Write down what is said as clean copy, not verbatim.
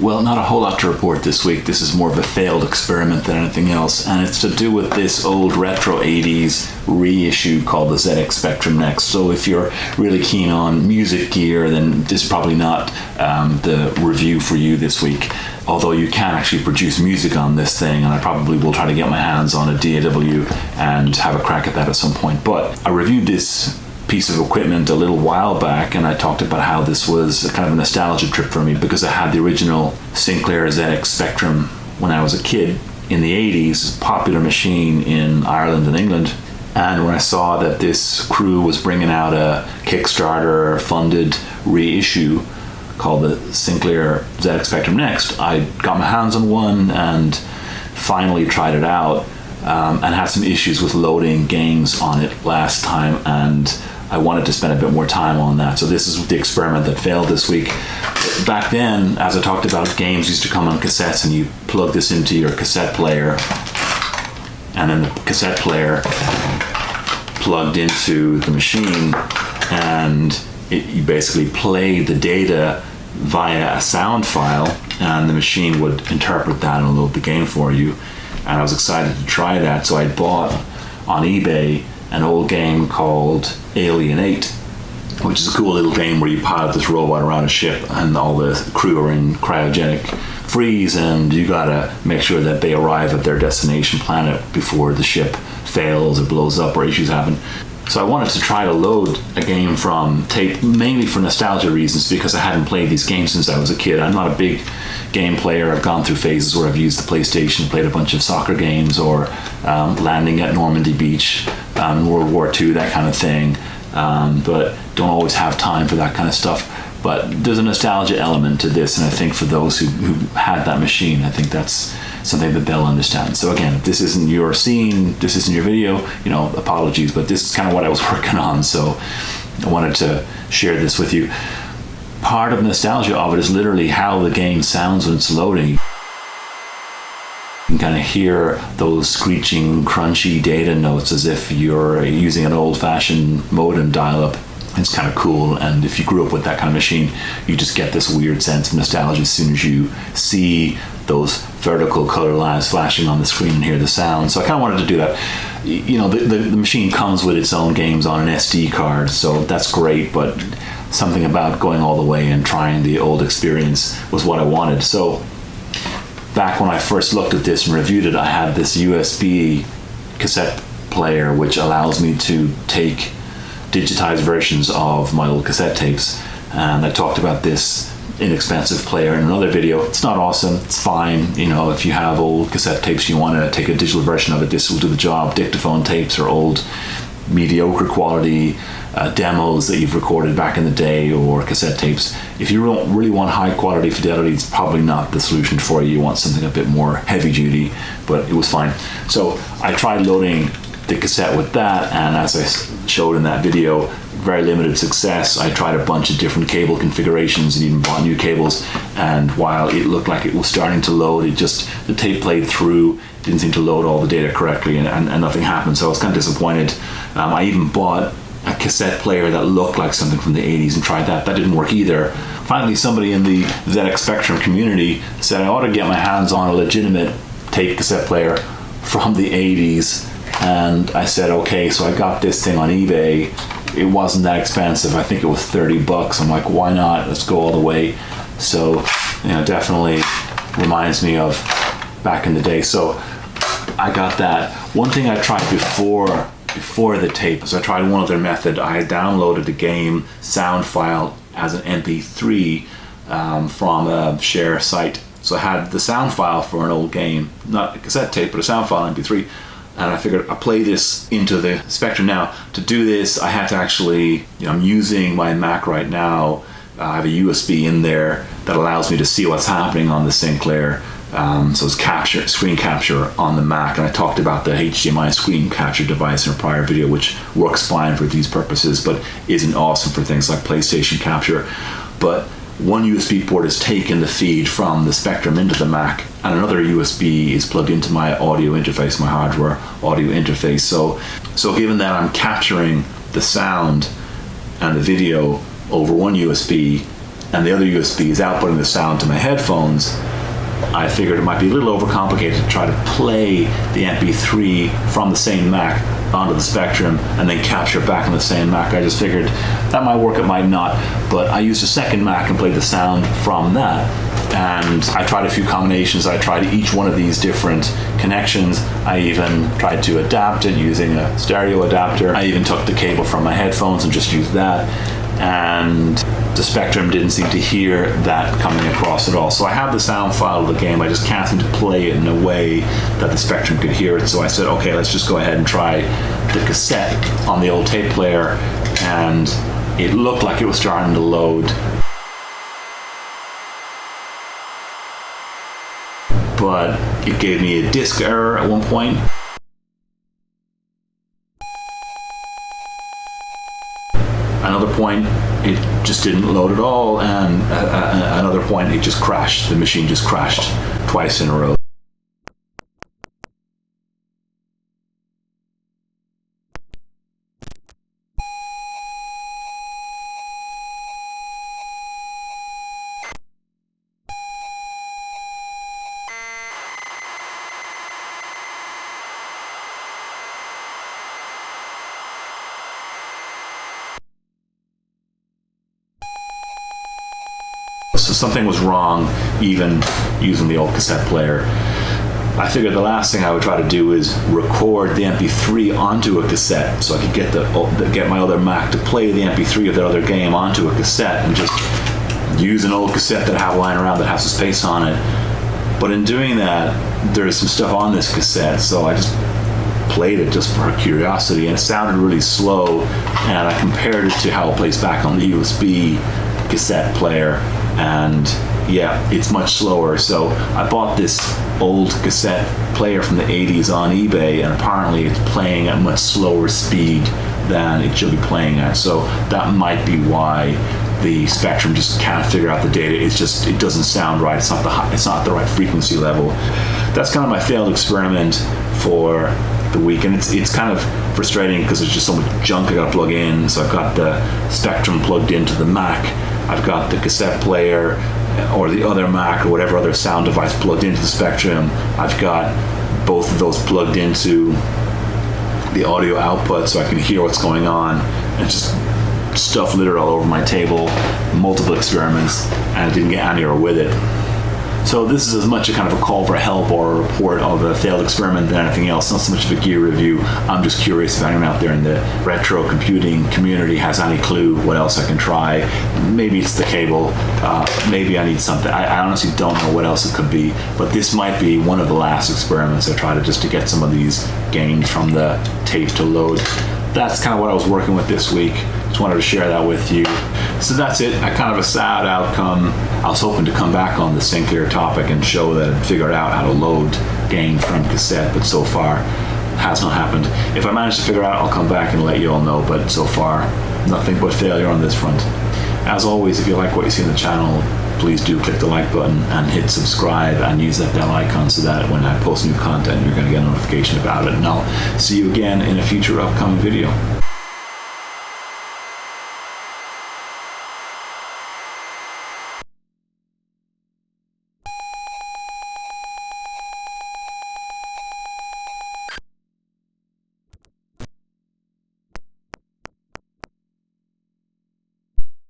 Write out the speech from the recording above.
Well, not a whole lot to report this week. This is more of a failed experiment than anything else, and it's to do with this old retro 80s reissue called the ZX Spectrum Next. So if you're really keen on music gear, then this is probably not the review for you this week. Although you can actually produce music on this thing, and I probably will try to get my hands on a DAW and have a crack at that at some point. But I reviewed this piece of equipment a little while back, and I talked about how this was a kind of a nostalgia trip for me because I had the original Sinclair ZX Spectrum when I was a kid in the 80s, popular machine in Ireland and England. And when I saw that this crew was bringing out a Kickstarter funded reissue called the Sinclair ZX Spectrum Next, I got my hands on one and finally tried it out, and had some issues with loading games on it last time, and I wanted to spend a bit more time on that. So this is the experiment that failed this week. Back then, as I talked about, games used to come on cassettes, and you plug this into your cassette player, and then the cassette player plugged into the machine, and you basically played the data via a sound file, and the machine would interpret that and load the game for you. And I was excited to try that, so I bought on eBay an old game called Alien 8, which is a cool little game where you pilot this robot around a ship and all the crew are in cryogenic freeze, and you gotta make sure that they arrive at their destination planet before the ship fails or blows up or issues happen. So I wanted to try to load a game from tape, mainly for nostalgia reasons, because I hadn't played these games since I was a kid. I'm not a big game player. I've gone through phases where I've used the PlayStation, played a bunch of soccer games, or landing at Normandy Beach, World War II, that kind of thing. But don't always have time for that kind of stuff. But there's a nostalgia element to this, and I think for those who had that machine, I think that's something that they'll understand. So again, if this isn't your scene, this isn't your video, apologies, but this is kind of what I was working on, so I wanted to share this with you. Part of nostalgia of it is literally how the game sounds when it's loading. You can kind of hear those screeching, crunchy data notes as if you're using an old-fashioned modem dial-up. It's kind of cool, and if you grew up with that kind of machine, you just get this weird sense of nostalgia as soon as you see those vertical color lines flashing on the screen and hear the sound. So I kind of wanted to do that. The machine comes with its own games on an SD card, so that's great, but something about going all the way and trying the old experience was what I wanted. So back when I first looked at this and reviewed it, I had this USB cassette player which allows me to take digitized versions of my old cassette tapes, and I talked about this inexpensive player in another video. It's not awesome, it's fine. If you have old cassette tapes, you want to take a digital version of it, this will do the job. Dictaphone tapes or old mediocre quality demos that you've recorded back in the day, or cassette tapes, if you don't really want high quality fidelity, it's probably not the solution for you. You want something a bit more heavy duty, but it was fine. So I tried loading the cassette with that, and as I showed in that video, very limited success. I tried a bunch of different cable configurations and even bought new cables, and while it looked like it was starting to load, the tape played through, didn't seem to load all the data correctly, and nothing happened. So I was kind of disappointed. I even bought a cassette player that looked like something from the 80s and tried that. That didn't work either. Finally, somebody in the ZX Spectrum community said I ought to get my hands on a legitimate tape cassette player from the 80s, and I said okay. So I got this thing on eBay. It wasn't that expensive. I think it was $30. I'm like, why not? Let's go all the way. So, definitely reminds me of back in the day. So I got that. One thing I tried before the tape, so I tried one other method. I had downloaded the game sound file as an MP3 from a share site. So I had the sound file for an old game, not a cassette tape, but a sound file MP3. And I figured I'll play this into the Spectrum. Now, to do this, I had to actually, I'm using my Mac right now. I have a USB in there that allows me to see what's happening on the Sinclair. So it's screen capture on the Mac. And I talked about the HDMI screen capture device in a prior video, which works fine for these purposes, but isn't awesome for things like PlayStation capture. But one USB port is taking the feed from the Spectrum into the Mac, and another USB is plugged into my audio interface, my hardware audio interface. So given that I'm capturing the sound and the video over one USB and the other USB is outputting the sound to my headphones, I figured it might be a little overcomplicated to try to play the MP3 from the same Mac onto the Spectrum and then capture it back on the same Mac. I just figured that might work, it might not, but I used a second Mac and played the sound from that. And I tried a few combinations. I tried each one of these different connections. I even tried to adapt it using a stereo adapter. I even took the cable from my headphones and just used that. And the Spectrum didn't seem to hear that coming across at all. So I have the sound file of the game. I just can't seem to play it in a way that the Spectrum could hear it. So I said, okay, let's just go ahead and try the cassette on the old tape player. And it looked like it was starting to load. But it gave me a disk error at one point. Another point, it just didn't load at all, and another point, it just crashed. The machine just crashed twice in a row. So something was wrong even using the old cassette player. I figured the last thing I would try to do is record the MP3 onto a cassette so I could get my other Mac to play the MP3 of that other game onto a cassette and just use an old cassette that I have lying around that has some space on it. But in doing that, there's some stuff on this cassette, so I just played it just for curiosity, and it sounded really slow, and I compared it to how it plays back on the USB cassette player, and yeah, it's much slower. So I bought this old cassette player from the 80s on eBay, and apparently it's playing at much slower speed than it should be playing at. So that might be why the Spectrum just can't figure out the data. It doesn't sound right. It's not the right frequency level. That's kind of my failed experiment for the week, and it's kind of frustrating because there's just so much junk I got to plug in. So I've got the Spectrum plugged into the Mac, I've got the cassette player or the other Mac or whatever other sound device plugged into the Spectrum. I've got both of those plugged into the audio output so I can hear what's going on, and just stuff littered all over my table, multiple experiments, and I didn't get anywhere with it. So this is as much a kind of a call for help or a report of a failed experiment than anything else, not so much of a gear review. I'm just curious if anyone out there in the retro computing community has any clue what else I can try. Maybe it's the cable, maybe I need something. I honestly don't know what else it could be, but this might be one of the last experiments I try to just to get some of these games from the tape to load. That's kind of what I was working with this week. Just wanted to share that with you. So that's it. A kind of a sad outcome. I was hoping to come back on the Sinclair topic and show that I'd figured out how to load games from cassette, but so far has not happened. If I manage to figure it out, I'll come back and let you all know, but so far nothing but failure on this front. As always, if you like what you see on the channel, please do click the like button and hit subscribe and use that bell icon so that when I post new content, you're going to get a notification about it. And I'll see you again in a future upcoming video.